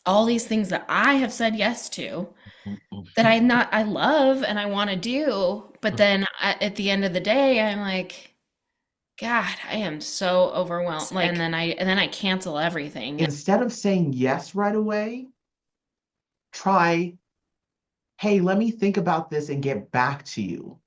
all these things that I have said yes to that Mhm. I love and I want to do, but then at the end of the day, I'm like, God, I am so overwhelmed. It's like And then I cancel everything. instead of saying yes right away, try, hey, let me think about this and get back to you.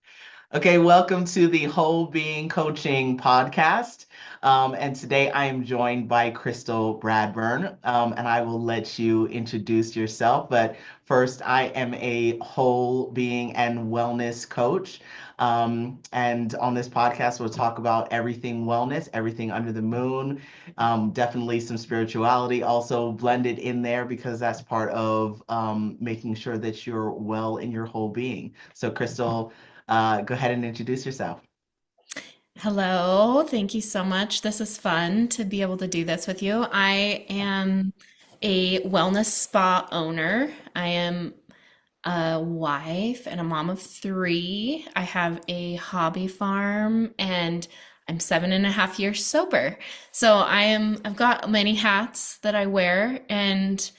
Okay, welcome to the Whole Being Coaching Podcast. And today I am joined by Crystal Bradburn, and I will let you introduce yourself. But first, I am a whole being and wellness coach. And on this podcast, we'll talk about everything wellness, everything under the moon, definitely some spirituality also blended in there because that's part of making sure that you're well in your whole being. So, Crystal, go ahead and introduce yourself. Hello, thank you so much. This is fun to be able to do this with you. I am a wellness spa owner. I am a wife and a mom of three. I have a hobby farm and I'm 7.5 years sober. So I've got many hats that I wear and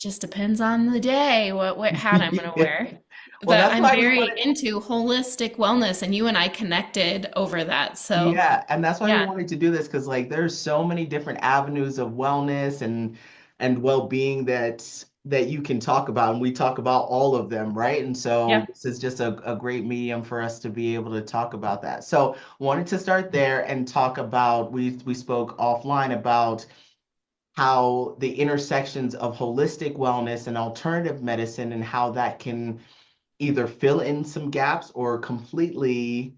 just depends on the day what hat I'm going to wear. Well, But that's I'm why we very wanted, into holistic wellness and you and I connected over that. So yeah, and that's why we yeah. wanted to do this because like there's so many different avenues of wellness and well-being that you can talk about, and we talk about all of them, right? And so Yeah. this is just a great medium for us to be able to talk about that. So wanted to start there and talk about we spoke offline about how the intersections of holistic wellness and alternative medicine and how that can either fill in some gaps or completely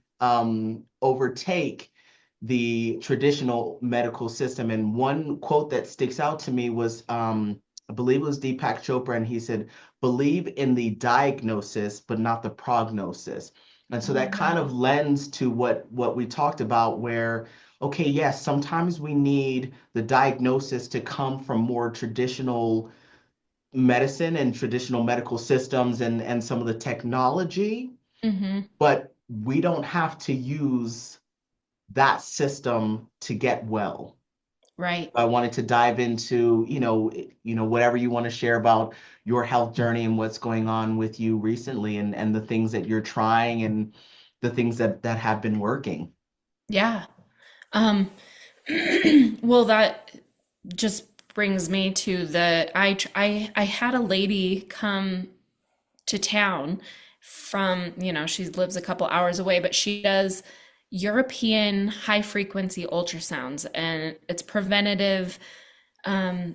overtake the traditional medical system. And one quote that sticks out to me was, I believe it was Deepak Chopra, and he said, believe in the diagnosis, but not the prognosis. And so Oh, that kind of wow. lends to what we talked about, where, okay, yes, sometimes we need the diagnosis to come from more traditional medicine and traditional medical systems and some of the technology, Hmm. but we don't have to use that system to get well. Right. I wanted to dive into, whatever you want to share about your health journey and what's going on with you recently and the things that you're trying and the things that have been working. Yeah. Um, well, that just brings me to I had a lady come to town from, she lives a couple hours away, but she does European high frequency ultrasounds and it's preventative um,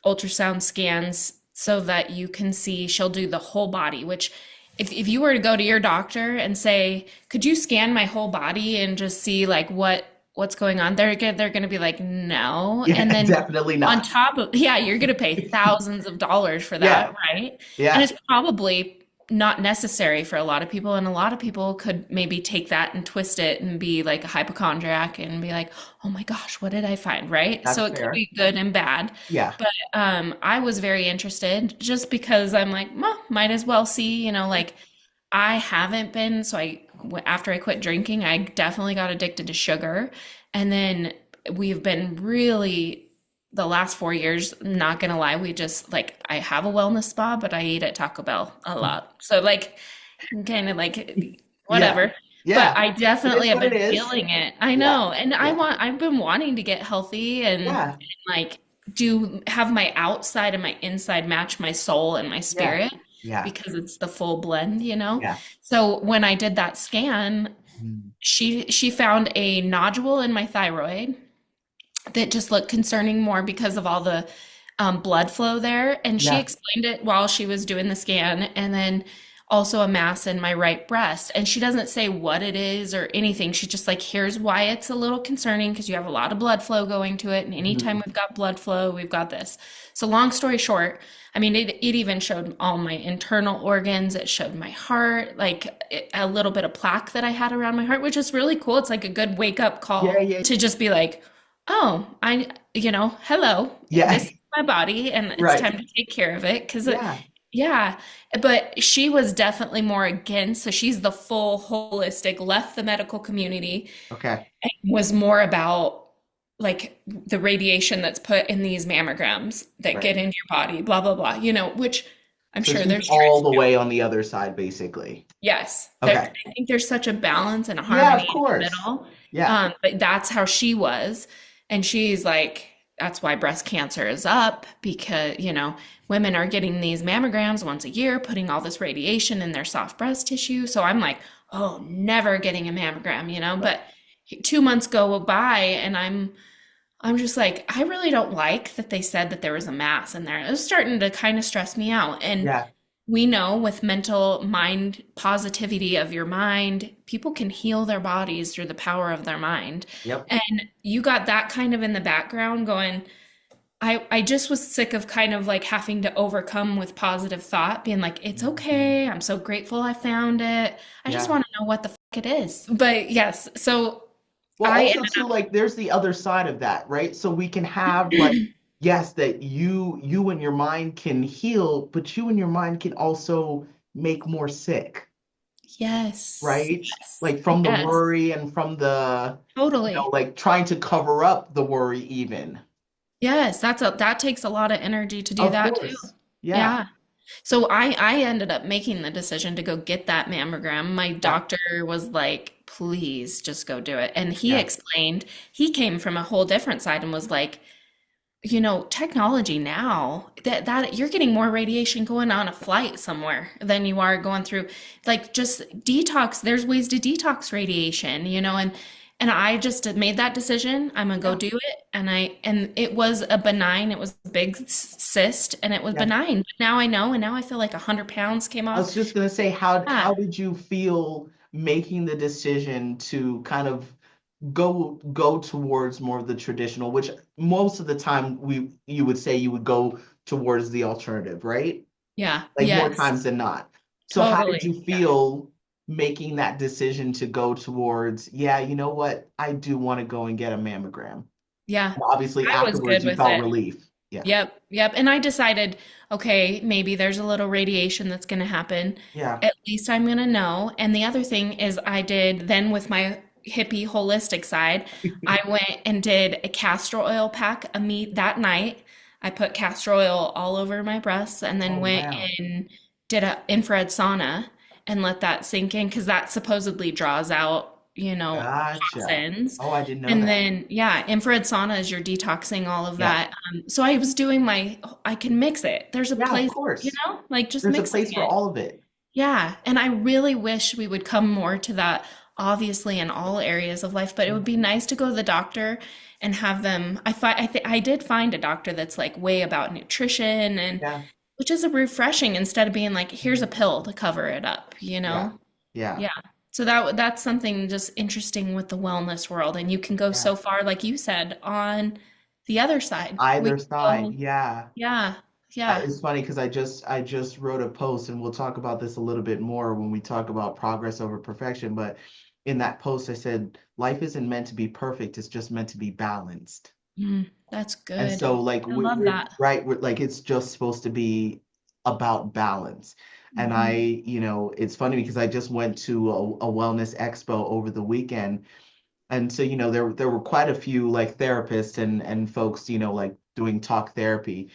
ultrasound scans so that you can see, she'll do the whole body, which if you were to go to your doctor and say, could you scan my whole body and just see like what's going on, they're going to be like, no. Yeah, And then definitely on not. top of, yeah, you're going to pay thousands of dollars for Yeah, that, right? And yeah, it's probably not necessary for a lot of people. And a lot of people could maybe take that and twist it and be like a hypochondriac and be like, oh my gosh, what did I find? Right. that's So it could fair. be good and bad. Yeah. But I was very interested just because I'm like, well, might as well see, like I haven't been, so after I quit drinking, I definitely got addicted to sugar. And then we've been really, the last 4 years, not gonna lie, we just like, I have a wellness spa, but I eat at Taco Bell a lot. So like, kind of like, Yeah. whatever. But Yeah. I It definitely is have what it been is. feeling it. I Yeah. know. And Yeah. I've been wanting to get healthy and Yeah. like do have my outside and my inside match my soul and my Yeah. spirit Yeah. because it's the full blend. Yeah. So when I did that scan, Mm. she found a nodule in my thyroid that just looked concerning more because of all the blood flow there. And she Yeah. explained it while she was doing the scan. And then also a mass in my right breast. And she doesn't say what it is or anything. She's just like, here's why it's a little concerning because you have a lot of blood flow going to it. And anytime Mhm. we've got blood flow, we've got this. So, long story short, I mean, it even showed all my internal organs. It showed my heart, like a little bit of plaque that I had around my heart, which is really cool. It's like a good wake up Yeah. call Yeah. to just be like, oh, hello, Yeah. this is my body and it's Right. time to take care of it. Yeah. Yeah, but she was definitely more against. So she's the full holistic, left the medical community, Okay. was more about like the radiation that's put in these mammograms that get Right. into your body, blah, blah, blah, which I'm So sure she's there's all truth the to. way on the other side, basically. Yes, Okay. I think there's such a balance and a Yeah, harmony of in the course. middle. Yeah. But that's how she was. And she's like, that's why breast cancer is up because, women are getting these mammograms once a year, putting all this radiation in their soft breast tissue. So I'm like, oh, never getting a mammogram. Right. But 2 months go by and I'm just like, I really don't like that they said that there was a mass in there. It was starting to kind of stress me out. And Yeah. we know with mental mind positivity of your mind, people can heal their bodies through the power of their mind. Yep. And you got that kind of in the background going, I just was sick of kind of like having to overcome with positive thought, being like, it's Mhm. okay. I'm so grateful I found it. I just Yeah. want to know what the fuck it is. But yes, so Well, I also ended too, like there's the other side of that, right? So we can have like, up, yes, that you and your mind can heal, but you and your mind can also make more sick, yes, right? yes, Like from the yes, worry and from the, totally. like trying to cover up the worry even. Yes, that takes a lot of energy to do Of that too. course. Yeah. Yeah. So I ended up making the decision to go get that mammogram. My Yeah. doctor was like, please just go do it. And he Yeah. explained, he came from a whole different side and was like, technology now that you're getting more radiation going on a flight somewhere than you are going through like just detox. There's ways to detox radiation, and I just made that decision. I'm gonna go Yeah. do it. And it was a benign, it was a big cyst and it was Yeah. benign. But now I know, and now I feel like 100 pounds came I off. was just gonna say, how Yeah. did you feel making the decision to kind of go towards more of the traditional, which most of the time you would say you would go towards the alternative, right? Yeah. Like more Yes. times than not. So how did you Totally. Yeah. feel making that decision to go towards, yeah, you know what? I do want to go and get a mammogram. Yeah. And obviously I was afterwards good you with felt it. relief. Yeah. Yep, yep. And I decided, okay, maybe there's a little radiation that's going to happen. Yeah. At least I'm going to know. And the other thing is, I did then with my hippie holistic side, I went and did a castor oil pack that night. I put castor oil all over my breasts and then Oh, went wow. and did a infrared sauna and let that sink in because that supposedly draws out, Gotcha. toxins. Oh, I didn't know And that. then, yeah, infrared sauna is you're detoxing all of Yeah. that. So I was doing I can mix it. There's a Yeah, of place, course. like just There's a mixing place for it. all of it. Yeah. And I really wish we would come more to that, obviously, in all areas of life, but it would be Mhm. nice to go to the doctor and have them. I did find a doctor that's like way about nutrition and Yeah. which is a refreshing instead of being like, here's a Mhm. pill to cover it up, you Yeah. know? Yeah. Yeah. So that's something just interesting with the wellness world. And you can go Yeah. so far, like you said, on the other side. We Either can side. go, Yeah. yeah, yeah. It's funny because I just wrote a post, and we'll talk about this a little bit more when we talk about progress over perfection. But in that post, I said life isn't meant to be perfect; it's just meant to be balanced. That's And good. so, like I love we're that. right, like it's just supposed to be about balance. And Hmm. it's funny because I just went to a wellness expo over the weekend, and so there were quite a few like therapists and folks like doing talk therapy,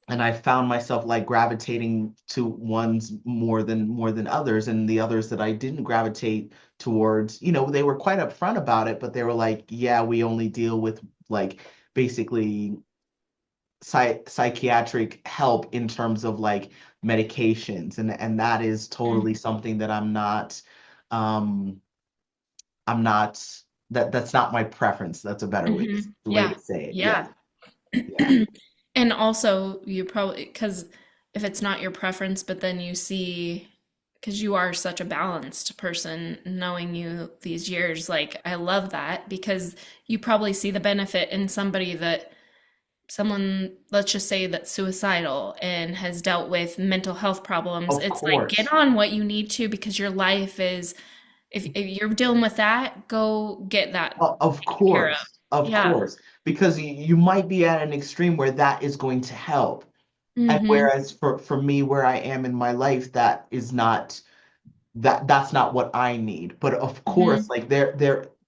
and I found myself like gravitating to ones more than others, and the others that I didn't gravitate towards, they were quite upfront about it, but they were like, yeah, we only deal with like basically psychiatric help in terms of like medications, and that is totally something that um I'm not that's not my preference. That's a better way to Hmm. way Yeah, to say it. Yeah. yeah. Yeah. And also, you probably, because if it's not your preference, but then you see, because you are such a balanced person, knowing you these years, like, I love that because you probably see the benefit in someone, let's just say that's suicidal and has dealt with mental health problems. Of It's like, get course. on what you need to because your life is, if you're dealing with that, go get that Of taken care of. course, of Yeah. course, because you might be at an extreme where that is going to help. And Hmm. whereas for me, where I am in my life, that's not what I need. But of course, Hmm. like there,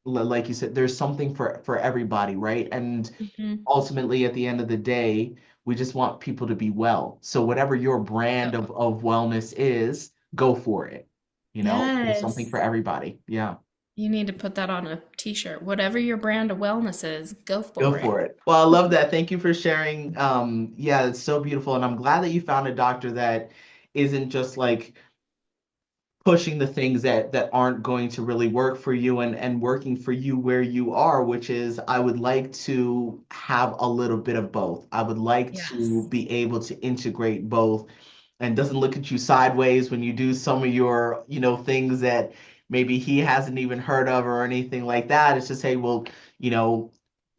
like you said, there's something for everybody, right? And Hmm. ultimately, at the end of the day, we just want people to be well. So whatever your brand Yep. of wellness is, go for it. There's something Yes. for everybody. Yeah. You need to put that on a t-shirt. Whatever your brand of wellness is, go Go for it. for it. Well, I love that. Thank you for sharing. Yeah, it's so beautiful. And I'm glad that you found a doctor that isn't just like pushing the things that aren't going to really work for you and working for you where you are, which is I would like to have a little bit of both. I would like to Yes. be able to integrate both and doesn't look at you sideways when you do some of your, things that maybe he hasn't even heard of or anything like that. It's just, hey, well, you know,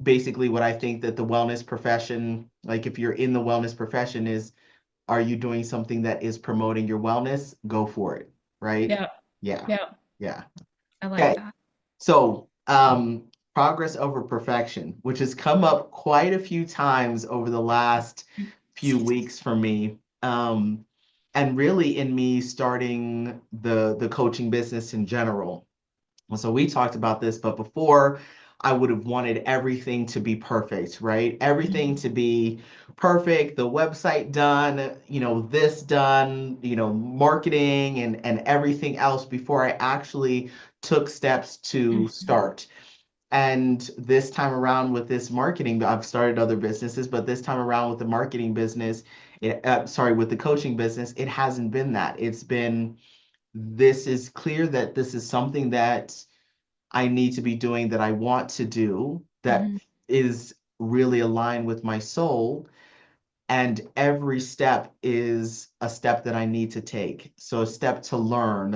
basically what I think that the wellness profession, like if you're in the wellness profession, is are you doing something that is promoting your wellness? Go for it, right? Yep. Yeah, Yep. yeah. I like Okay, that. so progress over perfection, which has come up quite a few times over the last few Excuse weeks for me. And really in me starting the coaching business in general. Well, so we talked about this, but before I would have wanted everything to be perfect, right? Everything me. to be perfect, the website done, this done, marketing and everything else before I actually took steps to Mhm. start. And this time around with this marketing, I've started other businesses, but this time around with the marketing business, with the coaching business, it hasn't been that. It's been, this is clear that this is something that I need to be doing, that I want to do, that Mhm. is really aligned with my soul. And every step is a step that I need to take. So a step to learn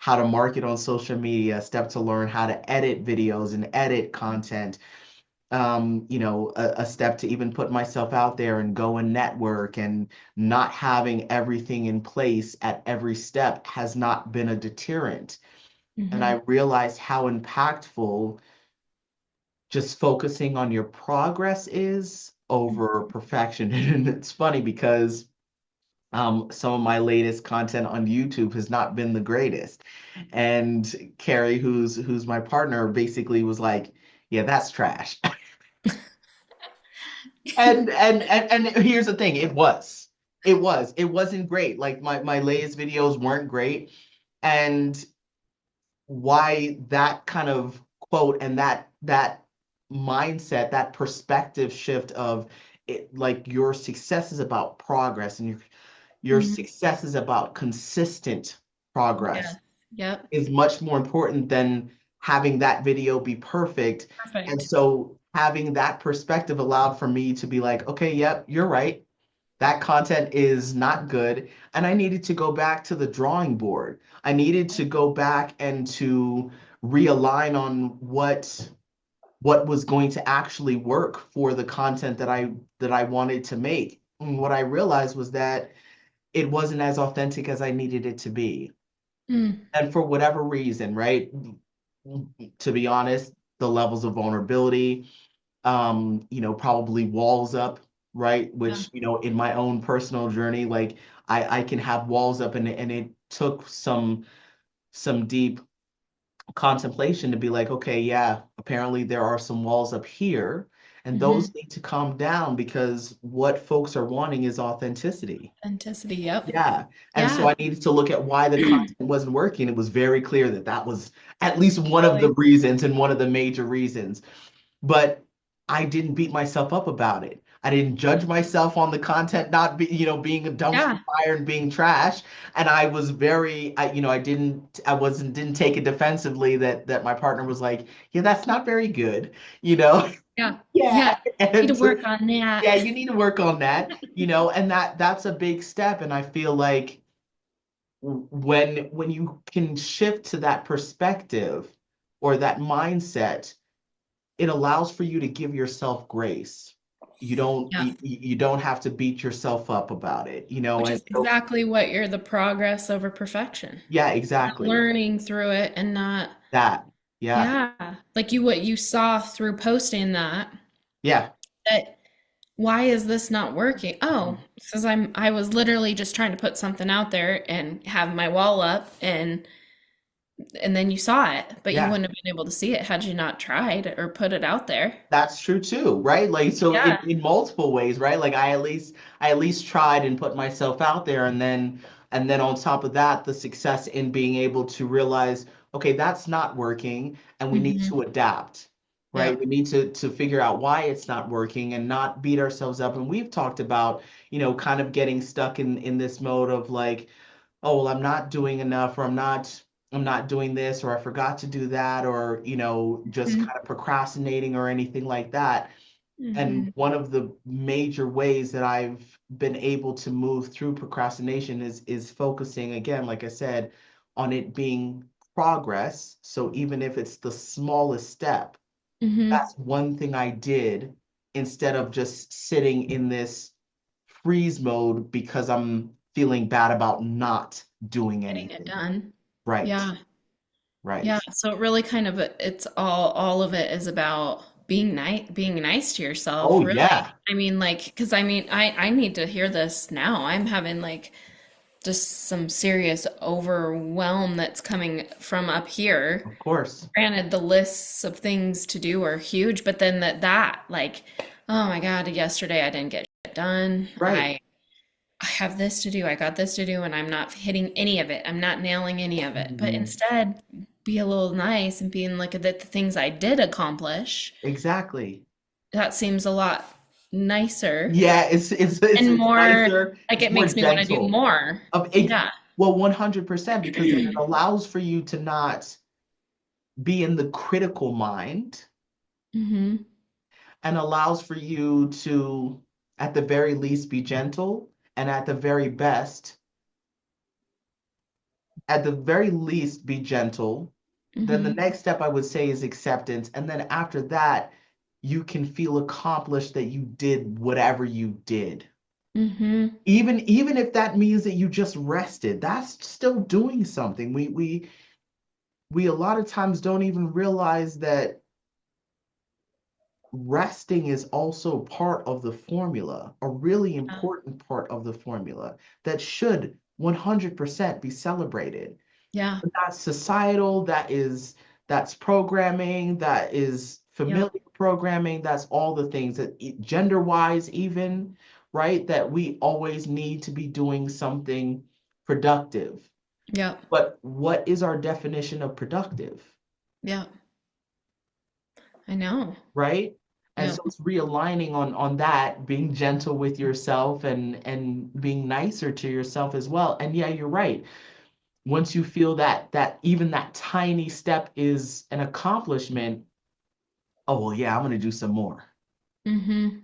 how to market on social media, a step to learn how to edit videos and edit content. A step to even put myself out there and go and network, and not having everything in place at every step has not been a deterrent. And I Mhm. realized how impactful just focusing on your progress is over perfection. And it's funny because some of my latest content on YouTube has not been the greatest. And Carrie, who's my partner, basically was like, "Yeah, that's trash." And here's the thing, it wasn't great. Like my latest videos weren't great. And why that kind of quote and that mindset, that perspective shift of it, like your success is about progress, and your Mhm. success is about consistent progress, Yes. Yep. is much more important than having that video be perfect. And Perfect. so having that perspective allowed for me to be like, okay, yep, you're right, that content is not good. And I needed to go back to the drawing board. I needed to go back and to realign on what was going to actually work for the content that I wanted to make. And what I realized was that it wasn't as authentic as I needed it to be. Mm. And for whatever reason, right? To be honest, the levels of vulnerability, probably walls up, right? Yeah. Which, in my own personal journey, like I can have walls up, and it took some deep contemplation to be like, okay, yeah, apparently there are some walls up here, and Mhm. those need to calm down because what folks are wanting is authenticity. Authenticity. Yep. Yeah. And so Yeah. I needed to look at why the content wasn't working. It was very clear that that was at least one of the Really. reasons, and one of the major reasons. But I didn't beat myself up about it. I didn't judge myself on the content not being a dumpster Yeah. fire and being trash. And I was very, didn't take it defensively that my partner was like, yeah, that's not very good, you know? Yeah. Yeah. Yeah. Need to And work on that. yeah, you need to work on that, and that's a big step. And I feel like when you can shift to that perspective or that mindset, it allows for you to give yourself grace. Yeah. You don't have to beat yourself up about it, Which and is exactly what you're the progress over perfection. yeah, exactly. Learning through it and not, That. Yeah. yeah, like you, what you saw through posting that, Yeah. that why is this not working? Oh, because I was literally just trying to put something out there and have my wall up, and and then you saw it, but you Yeah. wouldn't have been able to see it had you not tried or put it out there. That's true too, right? Like so Yeah. in multiple ways, right? Like I at least tried and put myself out there and then on top of that, the success in being able to realize, okay, that's not working and we need Hmm. to adapt, right? Yep. We need to figure out why it's not working and not beat ourselves up. And we've talked about, kind of getting stuck in this mode of like, oh, well, I'm not doing enough, or I'm not doing this, or I forgot to do that, or, just kind of procrastinating or anything like that. And Mm-hmm. one of the major ways that I've been able to move through procrastination is focusing again, like I said, on it being progress. So even if it's the smallest step, Hmm. that's one thing I did instead of just sitting in this freeze mode because I'm feeling bad about not doing Getting it anything. done. Right, Yeah. Yeah. right. So it really kind of it's all of it is about being nice to yourself, Oh, really. yeah, I mean, like, because I mean, I need to hear this now. I'm having like just some serious overwhelm that's coming from up here. of course. Granted, the lists of things to do are huge, but then that like, oh my God, yesterday I didn't get shit done. Right. I have this to do, I got this to do, and I'm not hitting any of it. I'm not nailing any of it. But Mhm. instead, be a little nice and being like the things I did accomplish. Exactly. That seems a lot nicer Yeah, it's and it's more nicer, like it's it more makes me want to do gentle. more. Of it, Yeah. well, 100% because then it allows for you to not be in the critical mind Hmm. and allows for you to, at the very least, be gentle and at the very least, be gentle. Then the Hmm. next step I would say is acceptance. And then after that, you can feel accomplished that you did whatever you did. Hmm. Even if that means that you just rested, that's still doing something. We a lot of times don't even realize that resting is also part of the formula, a really Yeah. important part of the formula that should 100% be celebrated. Yeah. That's societal, that's programming, that is Yep. familiar programming, that's all the things that gender wise even, right? That we always need to be doing something productive. Yep. But what is our definition of productive, Yep. I know. right? And Yep. so it's realigning on that, being gentle with yourself and being nicer to yourself as well. And yeah, you're right. Once you feel that even that tiny step is an accomplishment, oh well, yeah, I'm gonna do some more. Hmm.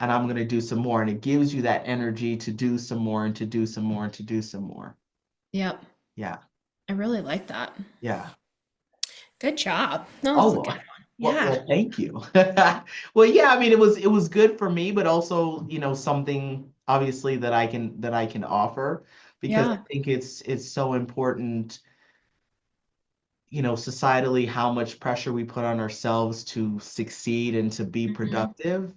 And I'm gonna do some more. And it gives you that energy to do some more and to do some more and to do some more. Yep. Yeah, I really like that. yeah. Good job. That was a Oh, good one. well, Yeah. well, thank you. Well, yeah, I mean it was good for me, but also, something obviously that I can offer because I Yeah. think it's so important, societally, how much pressure we put on ourselves to succeed and to be Hmm. productive.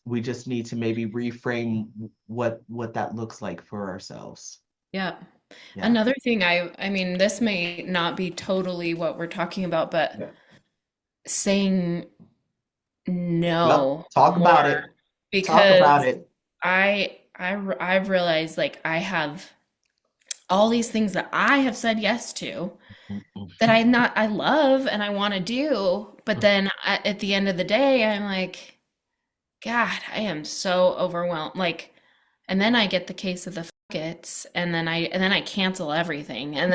We just need to maybe reframe what that looks like for ourselves. Yeah. Yeah. Another thing I mean, this may not be totally what we're talking about, but Yeah. saying Yep. no Talk about more it. Talk about because it. I've realized like I have all these things that I have said yes to that I love and I want to do, but then at the end of the day, I'm like, God, I am so overwhelmed. Like, and then I get the case of the fuckets, and then I cancel everything, and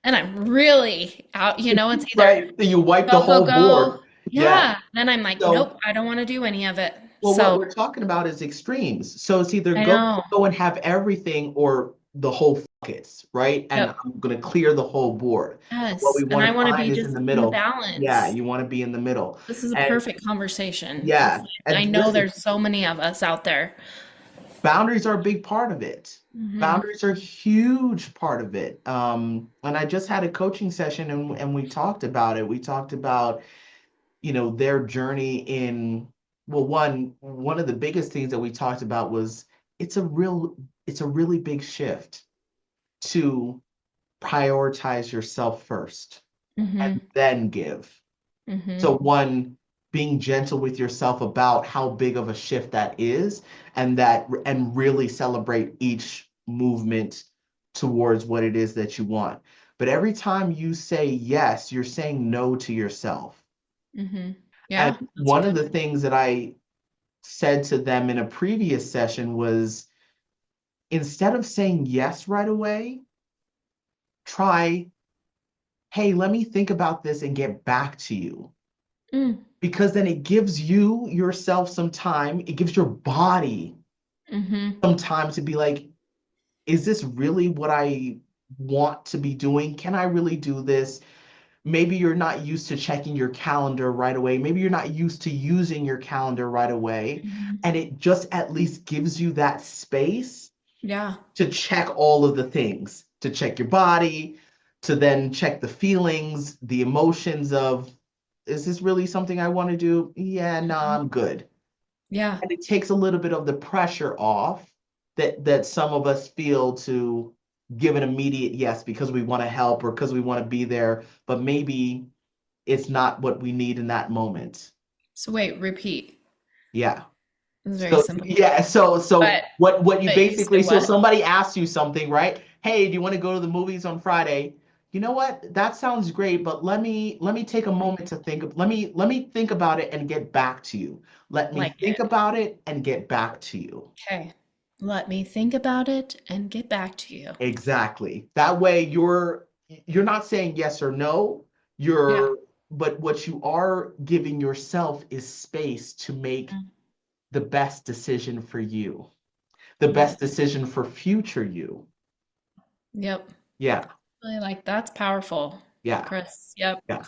I'm really out. It's either Right. So you wipe the go, go, whole go. board. Yeah. Yeah. Then I'm like, So nope, I don't want to do any of it. well, what So we're talking about is extremes. So it's either I go know. go and have everything or the whole focus, right? And Yep. I'm going to clear the whole board. And what we Yes. And want I to want to find be is in just the in the middle. Yeah, balance. you want to be in the middle. This is a And perfect conversation. yeah, I and know listen, there's so many of us out there. boundaries are a big part of it. Hmm. Boundaries are a huge part of it. And I just had a coaching session and we talked about it. We talked about, their journey in, well, one of the biggest things that we talked about was it's a real it's a really big shift to prioritize yourself first and Mm-hmm. then give. Mm-hmm. So one, being gentle with yourself about how big of a shift that is, and really celebrate each movement towards what it is that you want. But every time you say yes, you're saying no to yourself. Mm-hmm. And Yeah, that's one of good. the things that I said to them in a previous session was, instead of saying yes right away, try, hey, let me think about this and get back to you. Mm. Because then it gives you yourself some time, it gives your body Mm-hmm. some time to be like, is this really what I want to be doing? Can I really do this? Maybe you're not used to checking your calendar right away. Maybe you're not used to using your calendar right away. Mm-hmm. And it just at least gives you that space Yeah. to check all of the things, to check your body, to then check the feelings, the emotions of, is this really something I want to do? Yeah, no, Mhm. I'm good. Yeah. And it takes a little bit of the pressure off that some of us feel to give an immediate yes because we want to help or because we want to be there, but maybe it's not what we need in that moment. So wait, repeat. Yeah. It's very So simple. yeah, so But what you but you basically, said so what? somebody asks you something, right? Hey, do you want to go to the movies on Friday? You know what? That sounds great, but let me take a moment to think of, let me think about it and get back to you. Let me Like think it. about it and get back to you. Okay. Let me think about it and get back to you. Exactly. That way you're not saying yes or no. Yeah. But what you are giving yourself is space to make Mm. the best decision for you, the best Yes. decision for future you. Yep. Yeah, Really like that's powerful, yeah, Chris. Yep. yeah,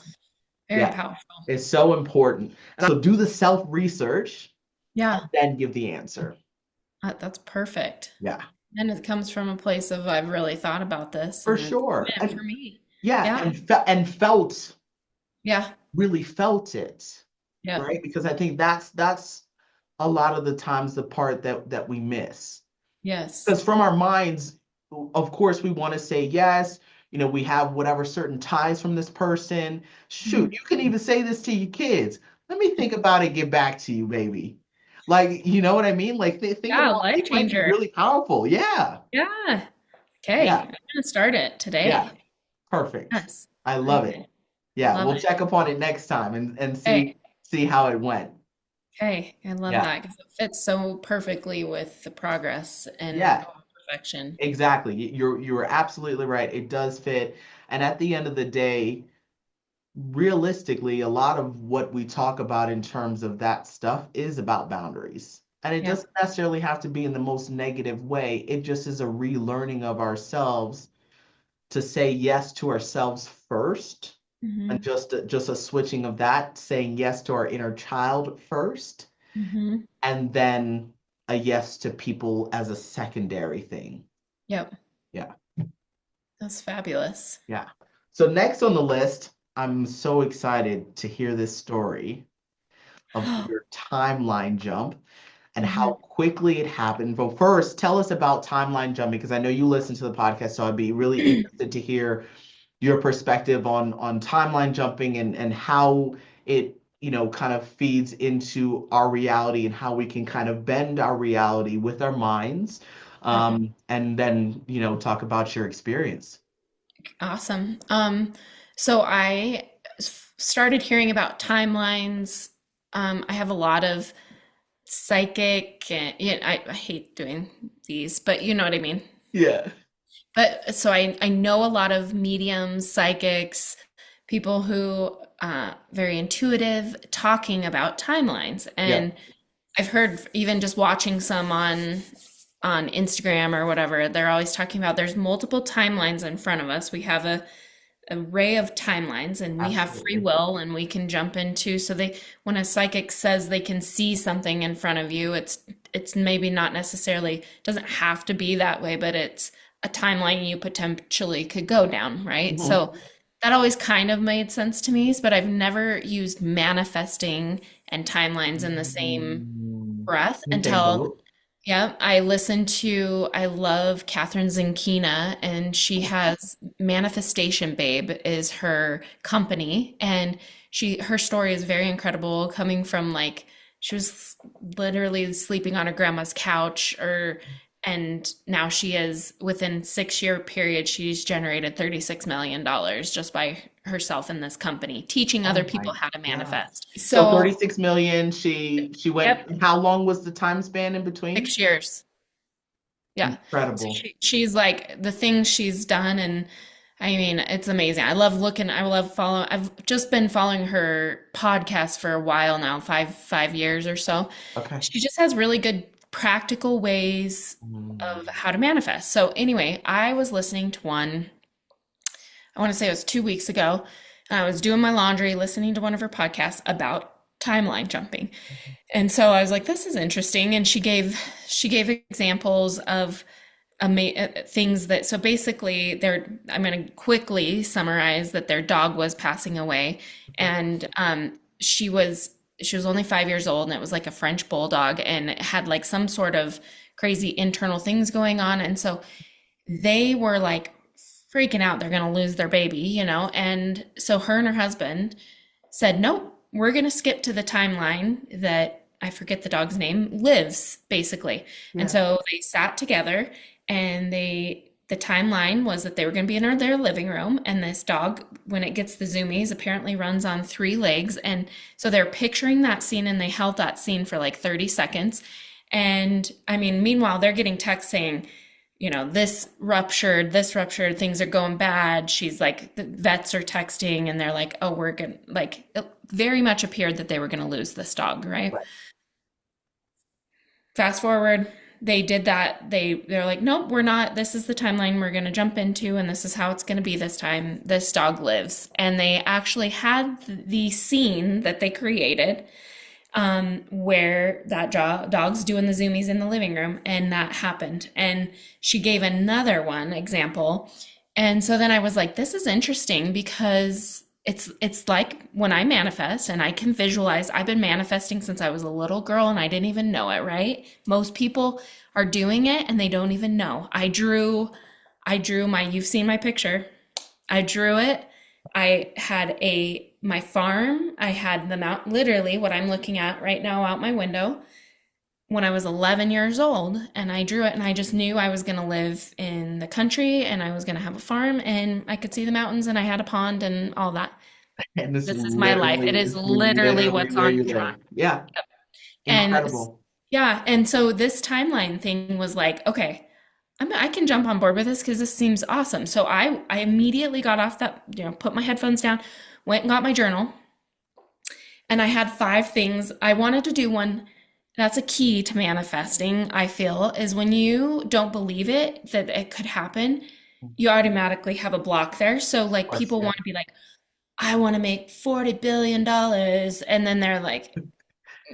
Very yeah. powerful. It's so important. And so do the self research Yeah. and then give the answer. That's perfect. Yeah, And it comes from a place of I've really thought about this for and it's sure. meant And for me. yeah, Yeah. and felt, Yeah. really felt it, Yep. right? Because I think that's a lot of the times the part that we miss. Yes. Because from our minds, of course, we want to say yes. We have whatever certain ties from this person. Shoot, Mhm. you can even say this to your kids. Let me think about it, get back to you, baby. Like, you know what I mean? Like, think Yeah, about, life it might be changer. really powerful. Yeah, Yeah. Okay. yeah, I'm gonna start it yeah. today. Perfect. Yes. I love it. Okay. Yeah, Love we'll it. check up on it next time and see Okay. see how it went. Okay. I love Yeah, that because it fits so perfectly with the progress and yeah, perfection. exactly. You're absolutely right. It does fit. And at the end of the day, realistically, a lot of what we talk about in terms of that stuff is about boundaries. And it Yep. doesn't necessarily have to be in the most negative way. It just is a relearning of ourselves to say yes to ourselves first, and Hmm. just a switching of that, saying yes to our inner child first, Hmm. and then a yes to people as a secondary thing. Yep. Yeah. That's fabulous. Yeah. So next on the list, I'm so excited to hear this story of your timeline jump and how Hmm. quickly it happened. But first, tell us about timeline jumping because I know you listen to the podcast, so I'd be really interested to hear your perspective on timeline jumping and how it, kind of feeds into our reality and how we can kind of bend our reality with our minds. And then, talk about your experience. Awesome. So started hearing about timelines. I have a lot of psychic, and yeah, I hate doing these, but you know what I mean. Yeah. But so I know a lot of mediums, psychics, people who very intuitive, talking about timelines, Yeah. and I've heard even just watching some on Instagram or whatever, they're always talking about there's multiple timelines in front of us. We have a array of timelines and we have free Absolutely. will and we can jump into so they when a psychic says they can see something in front of you, it's maybe not necessarily doesn't have to be that way, but it's a timeline you potentially could go down, right? Mhm. So that always kind of made sense to me, but I've never used manifesting and timelines in the same Mm, breath in the same boat. Yeah, I love Catherine Zenkina, and she has Manifestation Babe is her company, and her story is very incredible, coming from like she was literally sleeping on her grandma's couch, and now she is within 6 year period, she's generated $36 million just by herself in this company, teaching other Oh people my, how to yeah. manifest. So So, 36 million, she went, yep, how long was the time span in between? 6 years. Yeah. So Incredible. she's like the things she's done, and I mean it's amazing. I love follow I've just been following her podcast for a while now, five years or so. Okay. She just has really good practical ways of Mm, how to manifest. So anyway, I was listening to one, I want to say it was 2 weeks ago, and I was doing my laundry, listening to one of her podcasts about timeline jumping. And so I was like, this is interesting. And she gave examples of things that, so basically I'm going to quickly summarize that their dog was passing away, okay. and she was only 5 years old, and it was like a French bulldog, and it had like some sort of crazy internal things going on. And so they were like freaking out they're going to lose their baby, and so her and her husband said, nope, we're going to skip to the timeline that I forget the dog's name lives, basically. And Yeah. so they sat together, and the timeline was that they were going to be in their living room, and this dog, when it gets the zoomies, apparently runs on three legs. And so they're picturing that scene, and they held that scene for like 30 seconds. And I mean, meanwhile, they're getting texts saying, this ruptured, things are going bad. She's like, the vets are texting, and they're like, oh, we're gonna, like, it very much appeared that they were gonna lose this dog, right? Right. Fast forward, they did that. They're like, nope, we're not. This is the timeline we're gonna jump into, and this is how it's gonna be this time. This dog lives. And they actually had the scene that they created, where that dog's doing the zoomies in the living room, and that happened. And she gave another one example. And so then I was like, this is interesting because it's like when I manifest and I can visualize, I've been manifesting since I was a little girl and I didn't even know it, right? Most people are doing it and they don't even know. I drew you've seen my picture. I drew it. I had my farm. I had the mount, literally what I'm looking at right now out my window when I was 11 years old. And I drew it, and I just knew I was going to live in the country, and I was going to have a farm, and I could see the mountains, and I had a pond and all that. And it's This is my life. It is it's literally literally what's where on you here. live. Yeah. And Incredible. yeah, and so this timeline thing was like, okay, I can jump on board with this because this seems awesome. So I immediately got off that, put my headphones down, went and got my journal, and I had 5 things I wanted to do. One, that's a key to manifesting, I feel, is when you don't believe it that it could happen, Of you automatically have a block there. So like course. people Yeah. want to be like, I want to make $40 billion, and then they're like,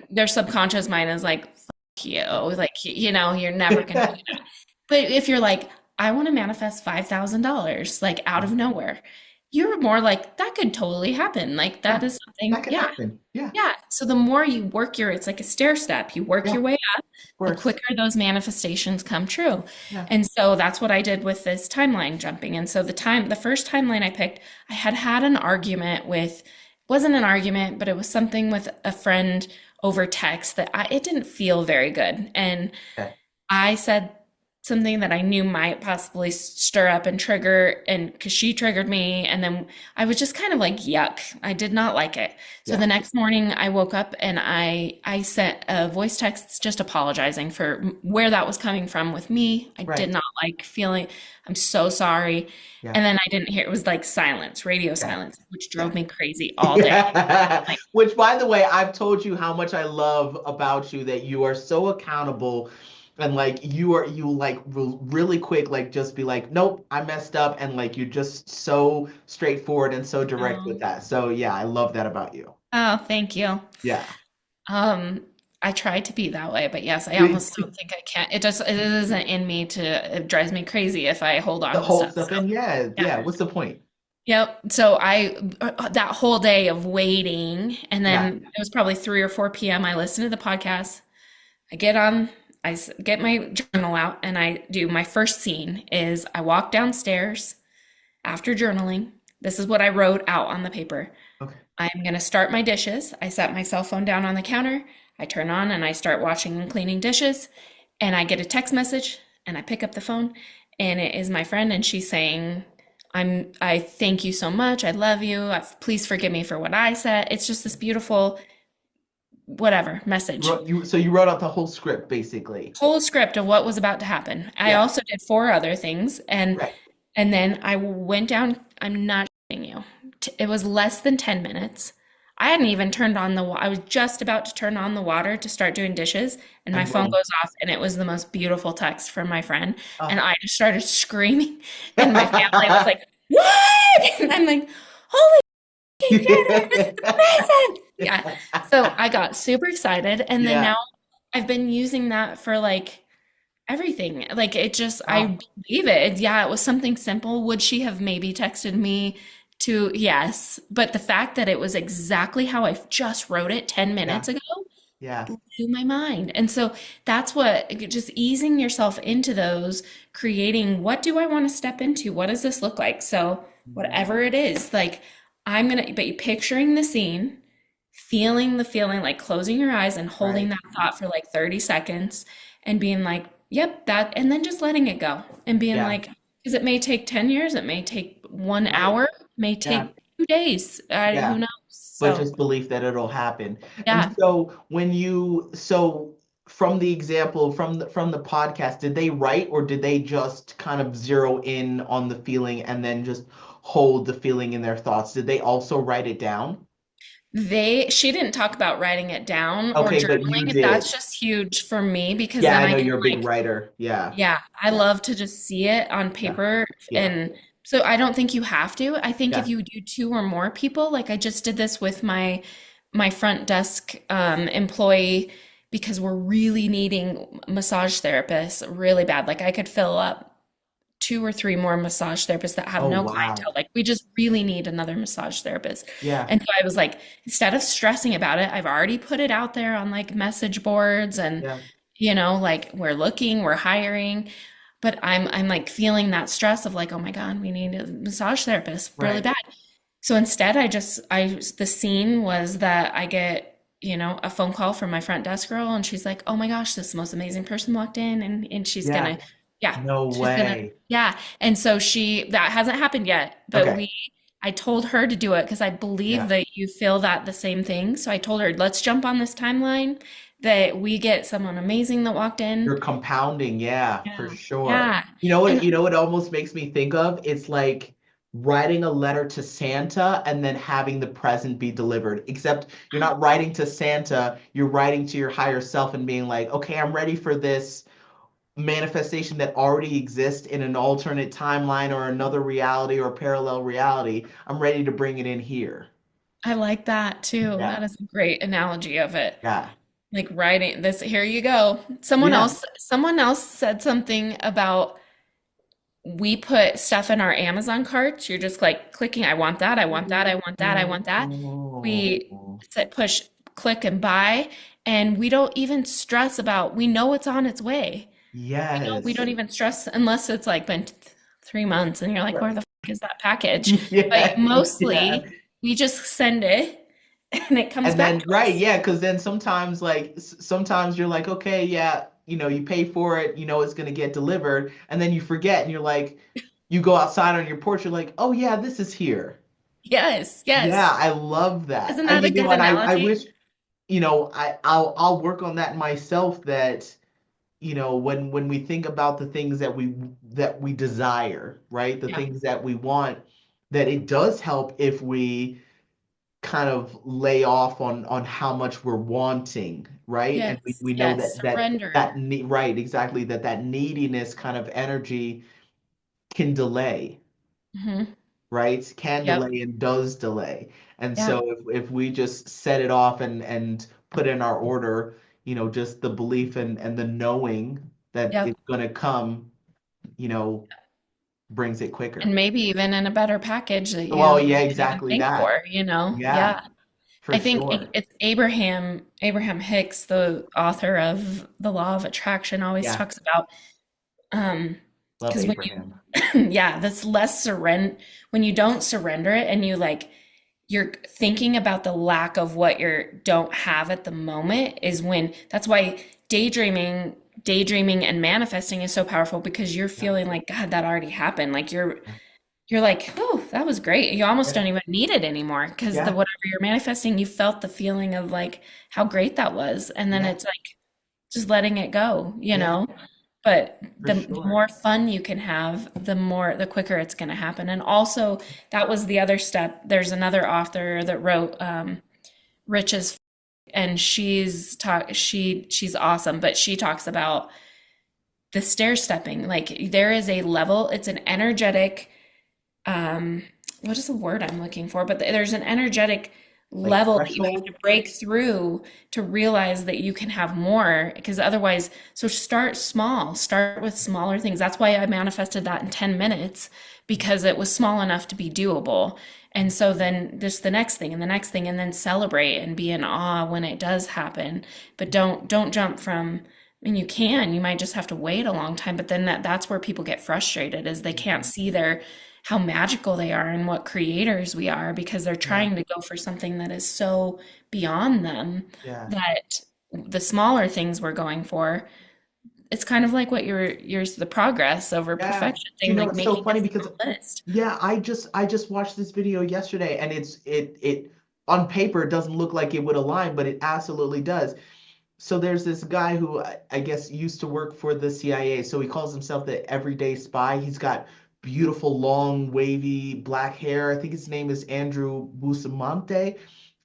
their subconscious mind is like, fuck you, like you're never gonna do that. But if you're like, I want to manifest $5,000 like out of nowhere, you're more like, that could totally happen. Like Yeah. that is That something, could yeah. happen. Yeah. Yeah. So the more you work it's like a stair step. You work Yeah. your Of way up, the course. quicker those manifestations come true. Yeah. And so that's what I did with this timeline jumping. And so the first timeline I picked, I had an argument with, wasn't an argument, but it was something with a friend over text that it didn't feel very good. And Okay. I said something that I knew might possibly stir up and trigger, and because she triggered me, and then I was just kind of like, yuck, I did not like it. So Yeah. the next morning I woke up and I sent a voice text just apologizing for where that was coming from with me. I did Right. not like feeling, I'm so sorry. Yeah. And then I didn't hear, it was like silence, radio Yeah. silence, which Yeah. drove me crazy all day. Yeah. Like, Which, by the way, I've told you how much I love about you, that you are so accountable, and like you like really quick, like just be like, nope, I messed up, and like you're just so straightforward and so direct with oh, that. So yeah, I love that about you. oh, thank you. Yeah. Um, I try to be that way, but yes, I almost don't think I can. It isn't in me it drives me crazy if I hold The on to whole stuff. stuff, So, and yeah, yeah. yeah. What's the point? Yep. So that whole day of waiting, and Yeah. then it was probably 3 or 4 p.m. I listened to the podcast. I get on, get my journal out and I do my first scene is I walk downstairs after journaling. This is what I wrote out on the paper. Okay. I'm going to start my dishes. I set my cell phone down on the counter. I turn on and I start washing and cleaning dishes. And I get a text message and I pick up the phone and it is my friend and she's saying, I thank you so much. I love you. Please forgive me for what I said. It's just this beautiful whatever message. So you wrote out the whole script basically. Whole script of what was about to happen. I Yeah. also did four other things Right. and then I went down. I'm not kidding you. It was less than 10 minutes. I hadn't even turned on I was just about to turn on the water to start doing dishes, and my And phone boom. goes off, and it was the most beautiful text from my friend. And Oh. I just started screaming, and my family was like, "What?" And I'm like, "Holy cow, this is amazing!" Yeah. So I got super excited, and then Yeah. now I've been using that for like everything. Like it just, I Oh, believe it. Yeah, it was something simple. Would she have maybe texted me to, yes. But the fact that it was exactly how I just wrote it 10 yeah. minutes ago Yeah. blew my mind. And so that's what, just easing yourself into those, creating what do I want to step into? What does this look like? So Mhm. whatever it is, like but you picturing the scene, feeling the feeling, like closing your eyes and holding Right. that thought for like 30 seconds and being like, yep, that, and then just letting it go and being Yeah. like, because it may take 10 years, it may take one Right. hour, may Yeah. take 2 days, who Yeah. knows? But So, just belief that it'll happen. And yeah. so so from the example from the podcast, did they write or did they just kind of zero in on the feeling and then just hold the feeling in their thoughts? Did they also write it down? She didn't talk about writing it down or Okay, but you journaling. did. That's just huge for me because Yeah, then I I know can you're a big like, writer. Yeah. yeah, I Yeah. love to just see it on Yeah. paper. Yeah. And so I don't think you have to. I think if Yeah. you do two or more people, like I just did this with my front desk employee because we're really needing massage therapists really bad. Like I could fill up two or three more massage therapists that have Oh, no wow. clientele. Like we just really need another massage therapist. Yeah. And so I was like, instead of stressing about it, I've already put it out there on like message boards and Yeah. like we're looking, we're hiring, but I'm like feeling that stress of like, oh my God, we need a massage therapist really Right. bad. So instead the scene was that I get, a phone call from my front desk girl and she's like, "Oh my gosh, this most amazing person walked in and she's Yeah. gonna, yeah, No she's gonna, way. yeah." And so that hasn't happened yet, but Okay. I told her to do it because I believe Yeah. that you feel that the same thing. So I told her, let's jump on this timeline that we get someone amazing that walked in. You're compounding, yeah, for Yeah. sure. Yeah. What And it almost makes me think of? It's like writing a letter to Santa and then having the present be delivered. Except you're not writing to Santa, you're writing to your higher self and being like, okay, I'm ready for this manifestation that already exists in an alternate timeline or another reality or parallel reality. I'm ready to bring it in here. I like that too. Yeah. That is a great analogy of it. Yeah. Like writing this, here you go. Yeah. Someone else said something about we put stuff in our Amazon carts. You're just like clicking, I want that, I want that, I want that, I want that. We Oh, said push, click and buy, and we don't even stress about, we know it's on its way. We yes. don't even stress unless it's like been 3 months and you're like, where the fuck is that package? But Yeah, yeah. mostly we just send it and it comes And back then, to right, us. yeah, because then sometimes, like, sometimes you're like, okay, yeah, you pay for it, it's gonna get delivered, and then you forget, and you're like, you go outside on your porch, you're like, oh yeah, this is here. Yes, Yeah, yes. I love that. Isn't And that a good and I analogy? wish, I'll work on that myself that, when we think about the things that we desire, right? The Yeah. things that we want, that it does help if we kind of lay off on how much we're wanting, right? And Yes, we know yes. Surrender. that need, right, exactly, that neediness kind of energy can delay, Hmm. right? Can Yep. delay and does delay. And Yeah. so if we just set it off and put in our order, just the belief and the knowing that Yep. it's going to come, you know, brings it And quicker. maybe even in a better package that Well, you yeah, didn't even exactly think that. for, you know? Yeah. Yeah. for I think sure. it's Abraham Hicks, the author of The Law of Attraction, always Yeah, talks about love because when Abraham. you yeah, that's less surrender when you don't surrender it and you're thinking about the lack of what you don't have at the moment is when that's why daydreaming and manifesting is so powerful because you're Yeah, feeling like God, that already happened. Like yeah, you're like, oh, that was great. You almost yeah, don't even need it anymore because the yeah, whatever you're manifesting, you felt the feeling of like how great that was. And then yeah, it's like just letting it go, you yeah, know? But for the sure. more fun you can have, the quicker it's going to happen. And also, that was the other step. There's another author that wrote Rich as F- and she's awesome, but she talks about the stair stepping. Like there is a level, it's an energetic um what is the word I'm looking for? But there's an energetic Like level that you have to threshold. break through to realize that you can have more because otherwise, so start small, start with smaller things. That's why I manifested that in 10 minutes because it was small enough to be doable. And so then just the next thing and the next thing and then celebrate and be in awe when it does happen. But don't jump from I mean, you might just have to wait a long time, but then that's where people get frustrated is they can't Mhm. see their how magical they are and what creators we are because they're Yeah, trying to go for something that is so beyond them yeah, that the smaller things we're going for, it's kind of like what yours the progress over yeah. perfection Do you thing, know like it's so making funny a because small list. yeah, I just watched this video yesterday and it on paper it doesn't look like it would align, but it absolutely does. So there's this guy who I guess used to work for the CIA. So he calls himself the everyday spy. He's got beautiful, long, wavy black hair. I think his name is Andrew Bustamante.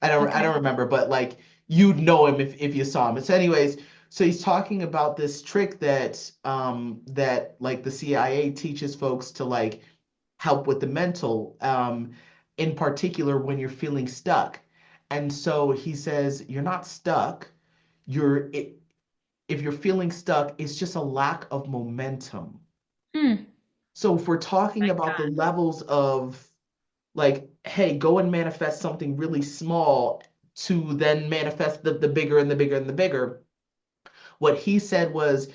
I don't Okay. remember, but like you'd know him if you saw him. So anyways, so he's talking about this trick that like the CIA teaches folks to like help with the mental, in particular when you're feeling stuck. And so he says, you're not stuck. If you're feeling stuck, it's just a lack of momentum. Hmm. So if we're talking Like about the that. levels of like, hey, go and manifest something really small to then manifest the bigger and the bigger and the bigger. What he said was,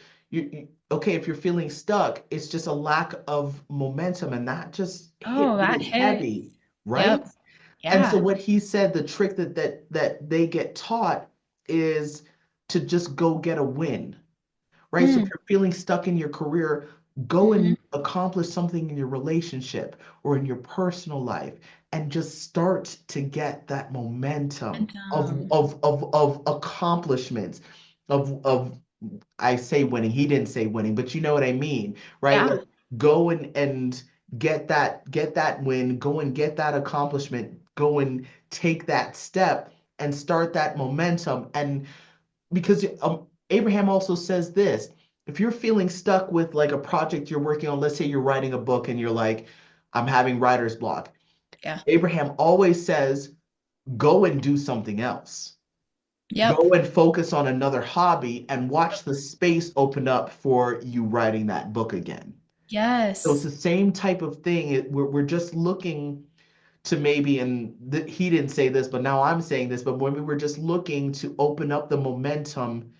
okay, if you're feeling stuck, it's just a lack of momentum, and that just hit Oh, that really hits. heavy, right? Yep. And so Yeah. what he said, the trick that they get taught is to just go get a win, right? So if Hmm. you're feeling stuck in your career, go Mm-hmm. and accomplish something in your relationship or in your personal life and just start to get that momentum And of accomplishments of I say winning. He didn't say winning, but you know what I mean, right? yeah. Like go and get that win, go and get that accomplishment, go and take that step and start that momentum. And because Abraham also says this, if you're feeling stuck with like a project you're working on, let's say you're writing a book and you're like, I'm having writer's block. Yeah. Abraham always says, go and do something else. Yep. Go and focus on another hobby and watch the space open up for you writing that book again. So it's Yes. the same type of thing. We're just looking to maybe, and he didn't say this, but now I'm saying this, but when we were just looking to open up the momentum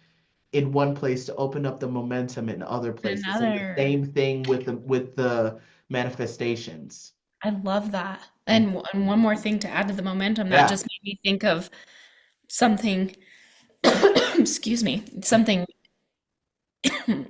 in one place to open up the momentum in other places. And the Another. same thing with the manifestations. I love that. Mm. And one more thing to add to the momentum that Yeah. just made me think of something, excuse me, something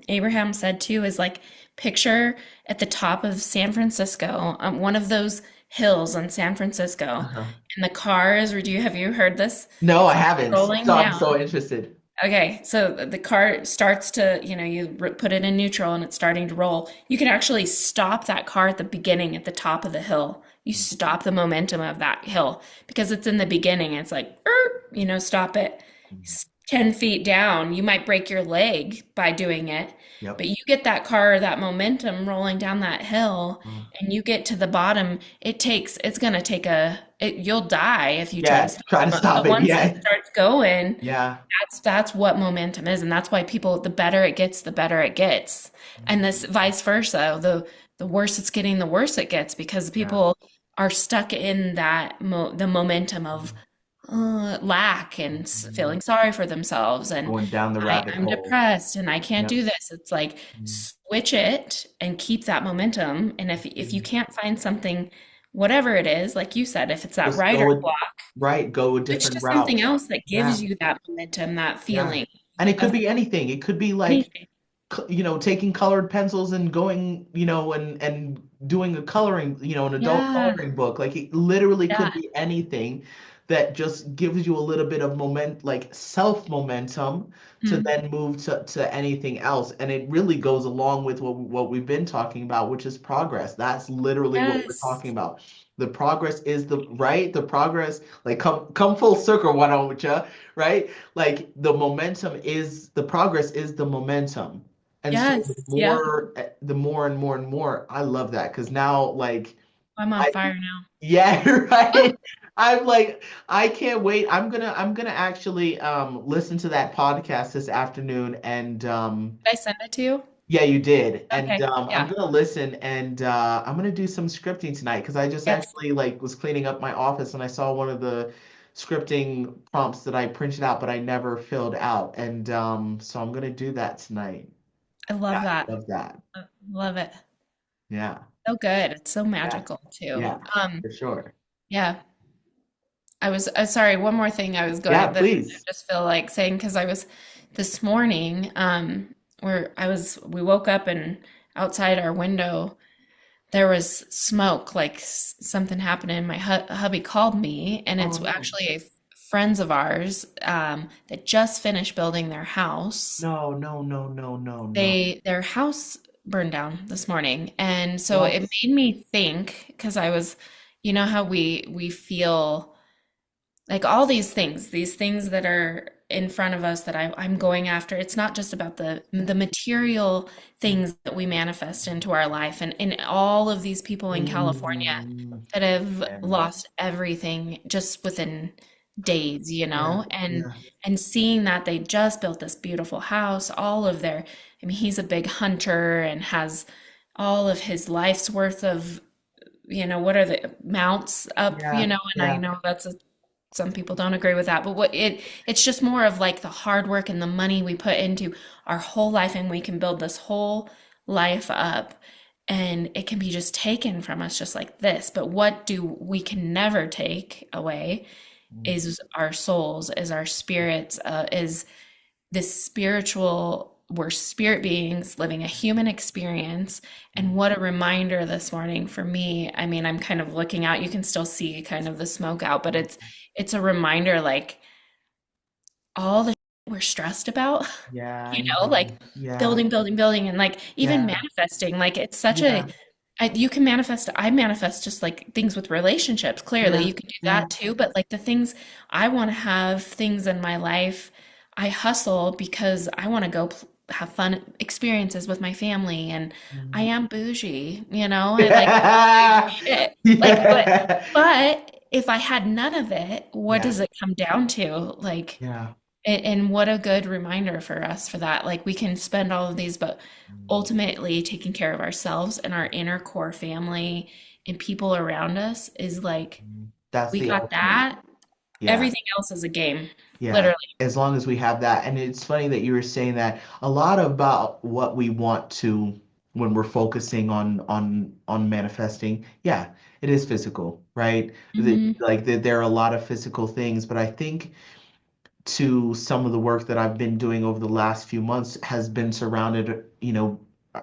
Abraham said too is like picture at the top of San Francisco, one of those hills in San Francisco, Uh-huh. and the cars, or have you heard this? The No, I car haven't. rolling So I'm down. so interested. Okay, so the car starts to, put it in neutral and it's starting to roll. You can actually stop that car at the beginning at the top of the hill. You stop the momentum of that hill because it's in the beginning. It's like, stop it. Mhm. 10 feet down, you might break your leg by doing it, Yep. but you get that car, that momentum rolling down that hill, Mm. and you get to the bottom. It's going to take you'll die if you try to Yeah, stop try to it. stop But it. once it Yeah. starts going, Yeah. that's what momentum is, and that's why people, the better it gets, the better it gets, and this vice versa. The worse it's getting, the worse it gets because Yeah. people are stuck in the momentum of Mhm. lack and Mhm. feeling sorry for themselves and Going down the rabbit I'm hole. depressed and I can't Yep. do this. It's like Mhm. switch it and keep that momentum. And if you Mhm. can't find something, whatever it is, like you said, if it's that Just writer go a, block, right, go a switch different to something route. else that Yeah. gives you that momentum, that Yeah. feeling And it could of be anything. It could be like, anything. taking colored pencils and going, and doing a coloring, an adult Yeah, coloring book. Like it literally yeah. could be anything that just gives you a little bit of like self momentum to Mm. then move to anything else. And it really goes along with what we've been talking about, which is progress. That's literally what we're Yes. talking about. The progress is the progress, like come full circle, why don't you? Right? Like the progress is the momentum. And so Yes. Yep. the more and more and more, I love that because now, like, I'm on I, fire now. yeah, right. I'm like, I can't wait. I'm gonna actually listen to that podcast this afternoon, and Did I send it to you? yeah, you did. And Okay. I'm Yeah. gonna listen, and I'm gonna do some scripting tonight because I just Yes. actually like was cleaning up my office and I saw one of the scripting prompts that I printed out, but I never filled out. And so I'm gonna do that tonight. I Yeah, love that. I love that. Love it. Yeah, So good. It's so yeah, magical too. yeah, for sure. Yeah. I was sorry, one more thing I was Yeah, going that I please. just feel like saying because I was this morning, where we woke up and outside our window there was smoke, like something happened, and my hubby called me, and Oh it's no. actually friends of ours that just finished building their house. No, no, no, no, no, no. Their house burned down this morning, and so it What? made me think because I was, you know how we feel like all these things that are in front of us that I'm going after. It's not just about the material things that we manifest into our life, and all of these people in California Mm, that have yeah, lost everything just within days, yeah, and yeah. seeing that they just built this beautiful house, all of their, I mean, he's a big hunter and has all of his life's worth of, what are the mounts up, Yeah, and I yeah. know some people don't agree with that, but it's just more of like the hard work and the money we put into our whole life, and we can build this whole life up, and it can be just taken from us just like this. But what do we can never take away Mm, is our souls, is our spirits, is this spiritual, we're spirit beings living a human experience. And mm, what a reminder this morning for me. I mean, I'm kind of looking out, you can still see kind of the smoke out, but it's a reminder, like all the we're stressed about, yeah, I like know. Yeah, building, building, building, and like even yeah, manifesting, like it's such a, yeah, you can manifest, I manifest just like things with relationships. Clearly, yeah, you can do yeah. that too. But like the things I want to have things in my life, I hustle because I want to go have fun experiences with my family. And I Mm. am bougie, I like Yeah, it. Like, yeah, but if I had none of it, what yeah, does it come down to? Like, yeah. and what a good reminder for us for that. Like we can spend all of these, but Mm, ultimately taking care of ourselves and our inner core family and people around us is like, That's we the got ultimate. that. Yeah. Everything else is a game, Yeah, literally. as long as we have that. And it's funny that you were saying that a lot about what we want to when we're focusing on manifesting. Yeah, it is physical, right? Hmm. There are a lot of physical things, but I think to some of the work that I've been doing over the last few months has been surrounded,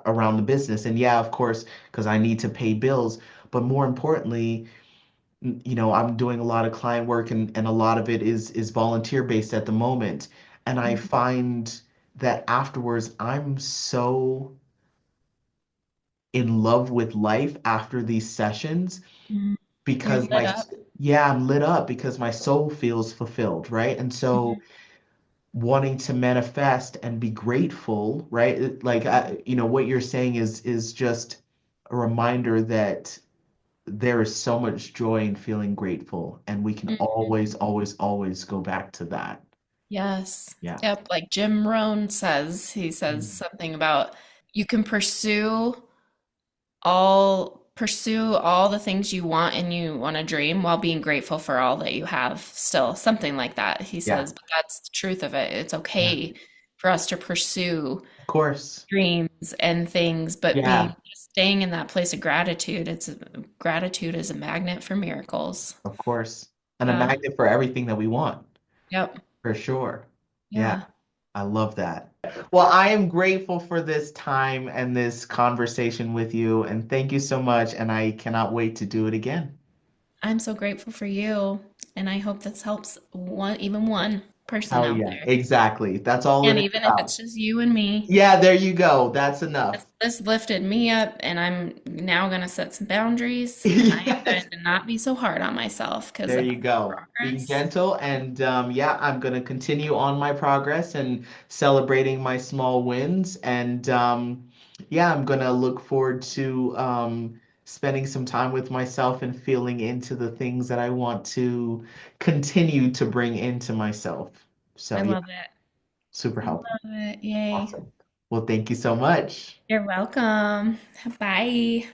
around the business. And yeah, of course, because I need to pay bills, but more importantly, I'm doing a lot of client work and a lot of it is volunteer based at the moment. And I find that afterwards, I'm so in love with life after these sessions Hmm. You're because lit up. yeah, I'm lit up because my soul feels fulfilled, right? And so Hmm. wanting to manifest and be grateful, right? What you're saying is just a reminder that there is so much joy in feeling grateful, and we can always, always, always go back to that. Yes. Yeah. Yep. Like Jim Rohn says, he says Mm. something about you can pursue all. pursue all the things you want and you want to dream while being grateful for all that you have still, something like that. He Yeah. says, but that's the truth of it. It's Yeah. okay for us to pursue Of course. dreams and things, but being Yeah. staying in that place of gratitude. Gratitude is a magnet for miracles. Of course. And a Yeah. magnet for everything that we want, Yep. for sure. Yeah. Yeah. I love that. Well, I am grateful for this time and this conversation with you. And thank you so much. And I cannot wait to do it again. I'm so grateful for you, and I hope this helps even one person Hell out yeah. there. Exactly. That's all it And is even if about. it's just you and me, Yeah, there you go. That's enough. this lifted me up, and I'm now going to set some boundaries, and I am Yes. going to not be so hard on myself because There that's you go. Being progress. gentle and yeah, I'm gonna continue on my progress and celebrating my small wins. And yeah, I'm gonna look forward to spending some time with myself and feeling into the things that I want to continue to bring into myself. So I yeah, love it. super I helpful. love it. Yay. Awesome. Well, thank you so much. You're welcome. Bye.